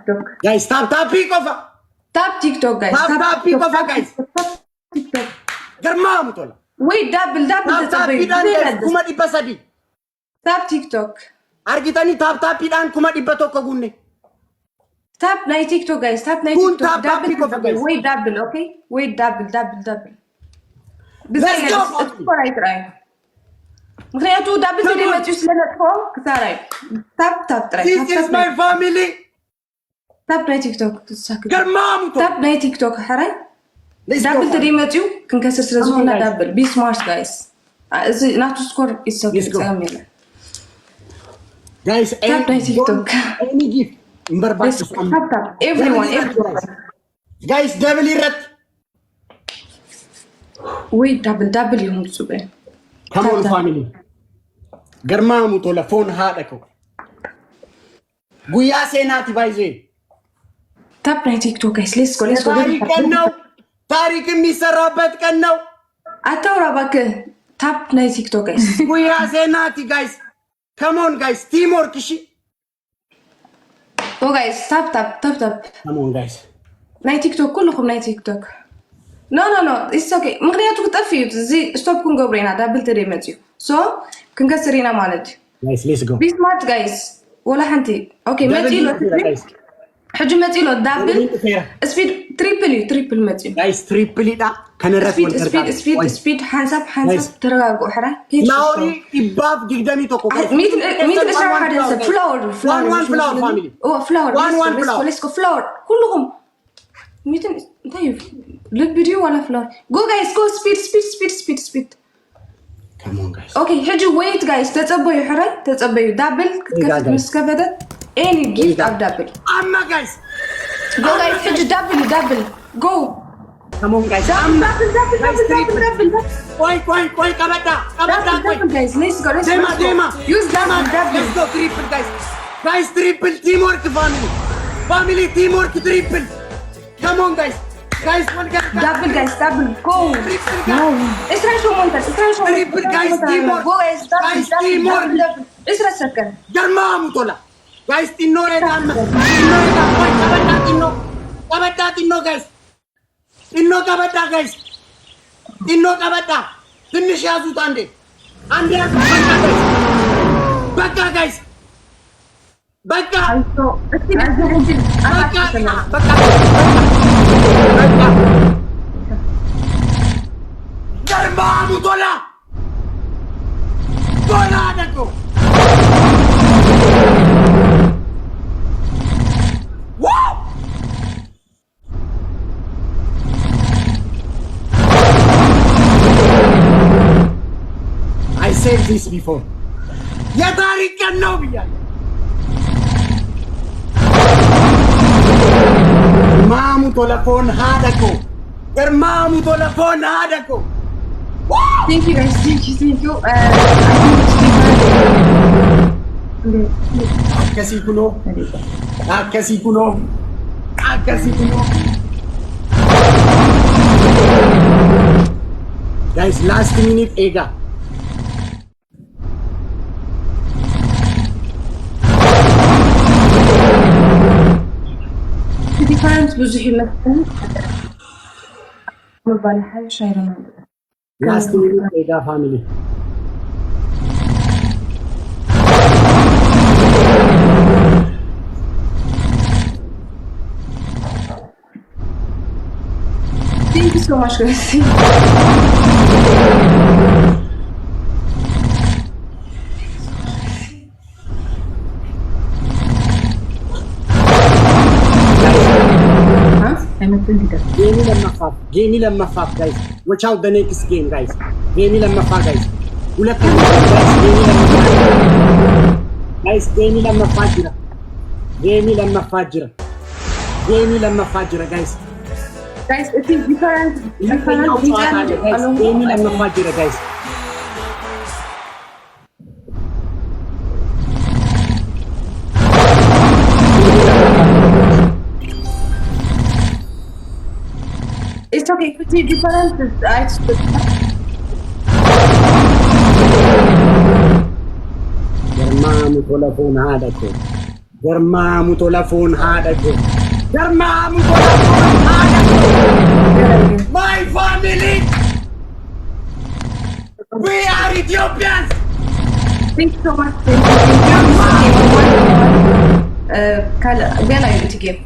TikTok. Guys, tap pick over. Tap TikTok, guys. Tap pick over, guys. TikTok. Garmam tola. Wait, double. Tap pidan guys. Kuma diba sadi. Tap TikTok. Argitani tap pidan kuma diba tokko gunne. Tap night TikTok, guys. Tap night TikTok. Double. Wait, double, okay? Wait, double. Let's go. Right. مخنياتو دابل تري ما تجوش لنا تفوق كثاري تاب This is my family. تاب ناي تيك توك تساكت Garmam tola. تاب ناي تيك توك حراي دابل تري ما تجو كنكسر سرزونا دابل بي سمارت جايز ناتو سكور يسوي كامل Guys, tap ناي تيك توك any gift. Mbarbat. تاب everyone Guys, double irat. wait double يوم سوبر Come on, family. Garmam tola phone haadako. Guya senati baize. تاب ناي تيك توك guys let's go تاريخ የሚሰራበት ቀን ነው አታውራ እባክህ ታፕ ናይ ቲክቶክ guys ጉያ ዜናቲ guys come on guys teamwork እሺ guys tap come on guys ናይ ቲክቶክ ኩልኩም ናይ ቲክቶክ no it's okay ምክንያቱ ተጠፊዩ እዚ ስቶፕ ክንገብረና ዳብል ተደመጽዩ so ክንከስሪና ማለት guys let's go be smart guys ولا حنتي okay መጽይሎ حج متيلو دابل سبيد تريبل متيل guys تريبل دا كنرس سبيد حنسب ترغاغو حرا لاوري يباب جدامي توكو ميت اشار حدا فلاور فاميلي فلاور let's go فلاور كلهم ميت طيب لك فيديو ولا فلاور جو جايز جو سبيد come on guys اوكي حجي ويت جايز تتصبيو دابل كتكفت مسكفدت any gift of double. Amma guys. Go guys, hit double. Go. Come on guys. Double. Koi kabata. Double guys, let's go. Dema. Use double. Let's go triple guys. Guys triple teamwork family. Family teamwork triple. Come on guys. Guys one guy. Double. Go. No. Isra شو montas. Triple guys teamwork. Go guys. Teamwork. Isra second. Garmam tola. Guys, tinno kabata guys. Tinno kabata guys. Tinnish yazut ande baka guys. Baka. Garbamu tola. Tola dako. I said this before. Ya tarik kan no biya. Mamu telefon hadako. Mamu telefon hadako. Thank you guys. Thank you. Akkasi kuno. Guys, last minute ega. difference ብዙ ይመስላል ወባለ ሀይ ሻይራና last minute ega family. Thank you so much guys. Game لما فاف guys. Watch out the next game guys. Game لما فاف guys. ولا guys game لما فاجرة. Game لما فاجرة guys. Guys, it is different. Game لما فاجرة guys. It's okay, it is different. Germano telefon hadako. Garmaamu tola foon haadha koo. Garmaamu tola foon haadha koo. My family. We are Ethiopians. Thank you so much. ገና ይልትጌም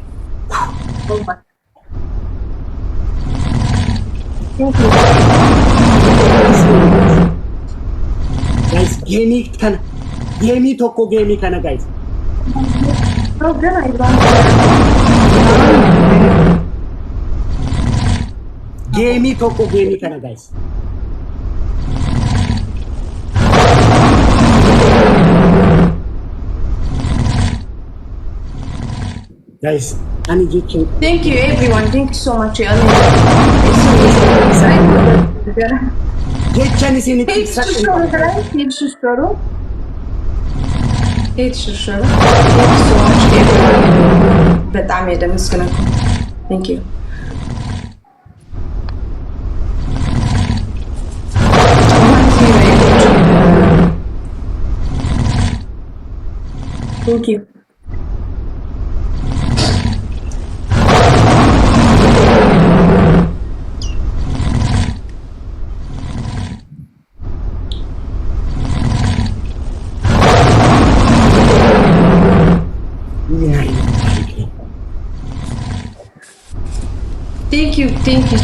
guys gamii tokko gamii kana guys gamii tokko gamii kana guys guys ani jechuun thank you everyone, thank you so much. jechaan isinitti በጣም ያደመስግናችሁ thank you thank you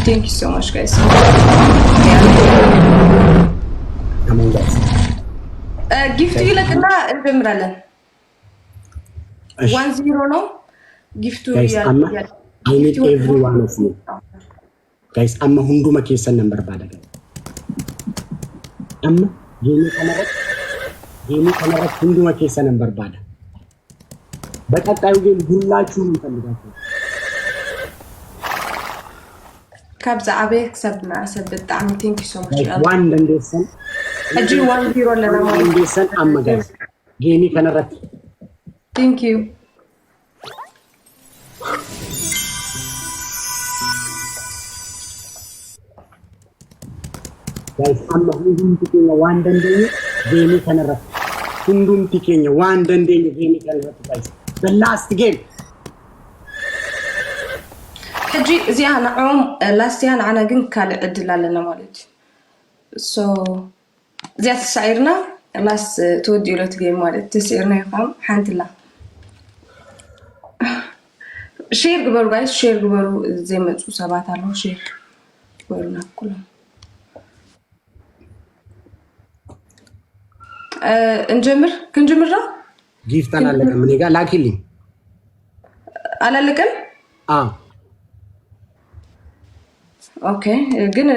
Thank you so much, guys. Come on, guys. Gift you like na እንጀምራለን 1-0 ነው gift guys I need every one of you guys amma hunduma keessan nan barbaada amma geemi kanarat hunduma keessan nan barbaada በቀጣዩ ግን ሁላችሁም እንፈልጋችሁ ካብዛ አበይ ክሰብና ሰብ በጣም thank you so much one እንደሰን እጂ 1-0 ለና እንደሰን amma guys geemi kanarat thank you guys amma hundumti keenya waan dandeenye geemi kanarat hundumti keenya waan dandeenye geemi kanarat guys the last game حجي زي أنا لاستيان أنا جن كان أدل لنا مالتي so زي تسعيرنا لاس تودي ولا تجي مالتي تسعيرنا يفهم حنت الله شير قبل guys شير قبل زي ما تقول سبعة الله شير قبلنا كلهم كنجمر جيفت أنا لك من يقال لكن لي على لكن اوكي ግን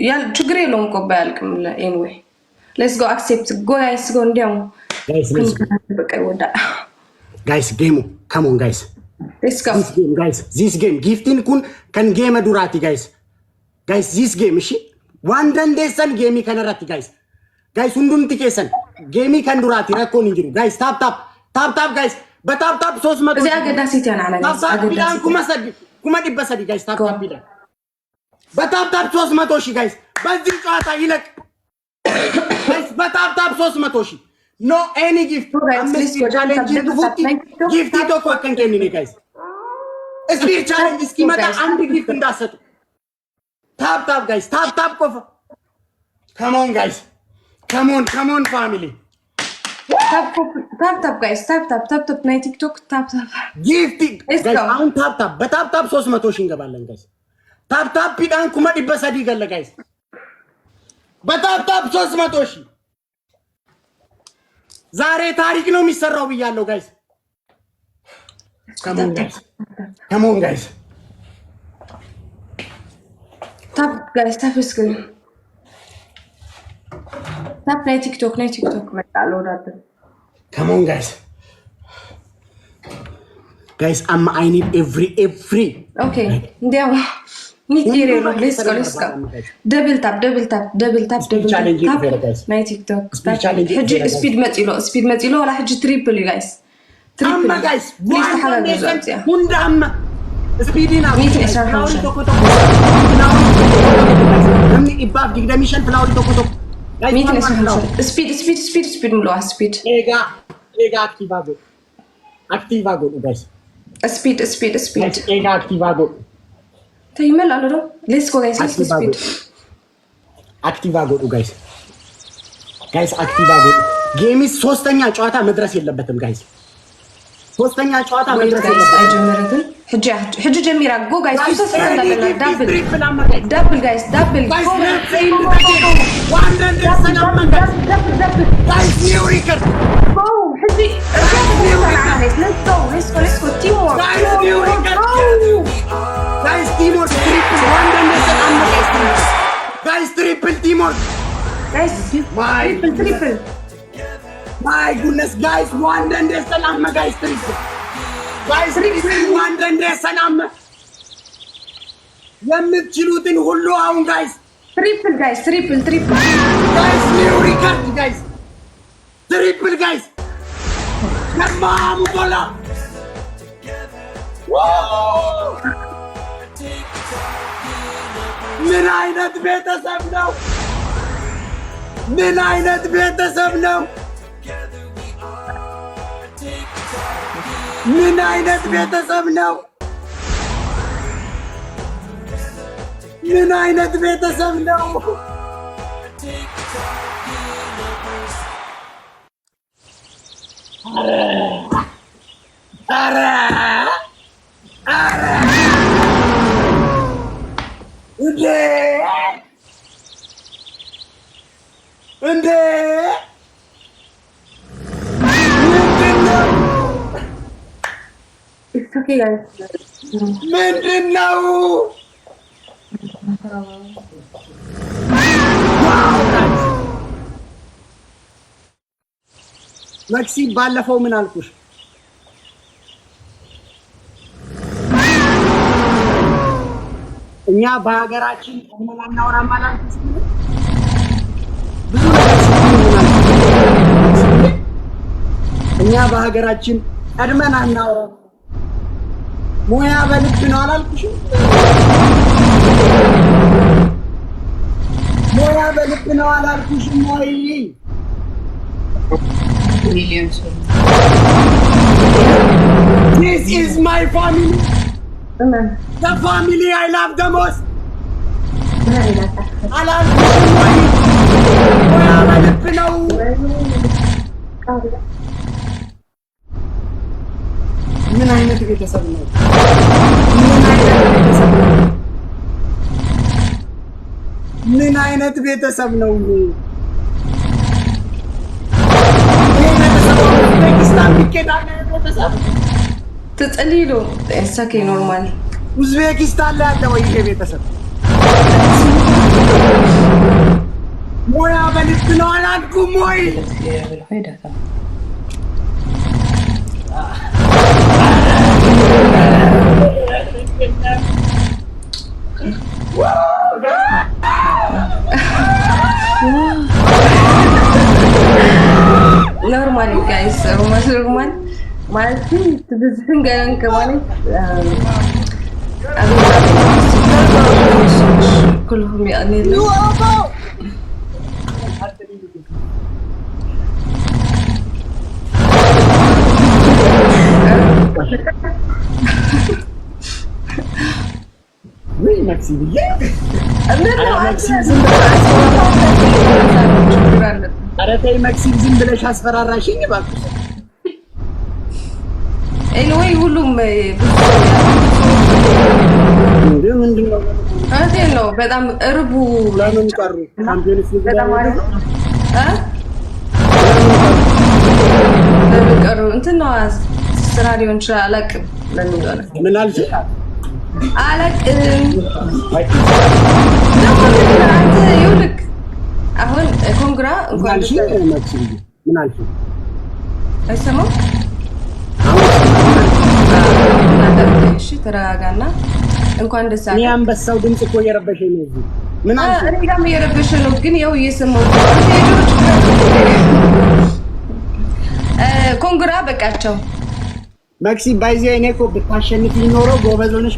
ያ ችግር የለውም እኮ ባያልቅም anyway let's go accept go guys go እንዲያው በቃ ወዳ guys game come on guys let's go this game gifting kun kan game durati guys this game እሺ waan dandeessan game kanarratti guys hundumti keessan game kan durati rakkoon hin jiru guys tap guys በታፕ 300 እዚያ ገዳ ሲት ያናና guys አገዳ kuma dibba sadi guys tap bidan በታፕ 300 ሺህ ጋይስ በዚህ ጨዋታ ይለቅ ጋይስ በታፕ 300 ሺህ ኖ ኤኒ ጊፍት ቻሌንጅ ዱፉቲ ጊፍት ቶኮ ከንከኒ ጋይስ ስፒር ቻሌንጅ እስኪመጣ አንድ ጊፍት እንዳሰጡ ታፕ ጋይስ ታፕ ኮፍ ካሞን ጋይስ ካሞን ፋሚሊ ታፕ ጋይስ ታፕ ናይ ቲክቶክ ታፕ ጊፍት ጋይስ አሁን ታፕ በታፕ 300 ሺህ እንገባለን ጋይስ ታፕ ቢዳን kuma dibba sadi galla guys በታፕ 300 ሺህ ዛሬ ታሪክ ነው የሚሰራው ብያለሁ guys come on guys ታፕ እስኪ ታፕ ናይ ቲክቶክ መጣለ ወዳደ come on guys I need every okay እንዲያው Nitire let's go double tap my TikTok حجي speed متيلو ولا حجي triple guys triple guys هوندا اما speedina نمني اباف ديجراميشن فلاوري توكو guys speed ملوا speed ايغا كيبابو አክቲቭ አድርጉ ጋይስ ስፒድ ኤጋ አክቲቭ አድርጉ ተይመል አለዶ ሌትስ ጎ ጋይስ ስፒድ አክቲቭ አድርጉ ጋይስ አክቲቭ አድርጉ ጌሚስ ሶስተኛ ጨዋታ መድረስ የለበትም ጋይስ ሶስተኛ ጨዋታ መድረስ የለበትም አይጀምረትም حج جميرة go guys كيف تسوي double guys double guys new record go حجي let's go teamwork guys teamwork triple teamwork guys triple my goodness guys one and salam guys triple guys one and salam የምትችሉትን ሁሉ አሁን guys triple guys new record guys triple guys Namamu bola ምን አይነት ቤተሰብ ነው ምን አይነት ቤተሰብ ነው ምን አይነት ቤተሰብ ነው ምን አይነት ቤተሰብ ነው አረ እንዴ it's okay guys ምንድነው መክሲ ባለፈው ምን አልኩሽ እኛ በሀገራችን አማናውራ ማለት ብዙ ነገር እኛ በሀገራችን ቀድመን አናውራ ሙያ በልብ ነው አላልኩሽም ሙያ በልብ ነው አላልኩሽም ወይ millions this is my family the family I love the most አላልኩሽም ወይ ሙያ በልብ ነው ምን አይነት ቤተሰብ ነው ምን አይነት ቤተሰብ ነው ኡዝቤኪስታን ቢከዳለ ቤተሰብ ትጥሊሉ እሳከ ኖርማል ኡዝቤኪስታን ላይ አለ ወይ ይሄ ቤተሰብ ሙያ በልብ ነው አላልኩም ወይ ኖርማል ጋይስ ኖርማል ማለት ትብዝህን ገረን ከማለት كلهم يعني وين مكسيبية؟ أنا تاي مكسيب زين بلاش أسفر الراشين يبقى. anyway كلهم أنا ነው በጣም እርቡ ለምን ቀሩ ቻምፒዮንስ ሊግ በጣም አሪፍ ለምን ቀሩ እንትን ነው ስራ ሊሆን ይችላል አላውቅም ለምን እንደሆነ ምን አልሽ አላውቅም ደግሞ አንተ ይኸውልህ አሁን ኮንግራ እንኳን አልሽ ምን አልሽ አይሰማም እሺ ተረጋጋና እንኳን ደስ አለ አንበሳው ድምጽ እኮ እየረበሸኝ ነው እዚህ ምን አልሽ እኔ ጋርም እየረበሸ ነው ግን ያው እየሰማሁ ኮንግራ በቃቸው መክሲ ባይዚ እኔ እኮ ብታሸንፊ ኖሮ ጎበዝ ሆነሽ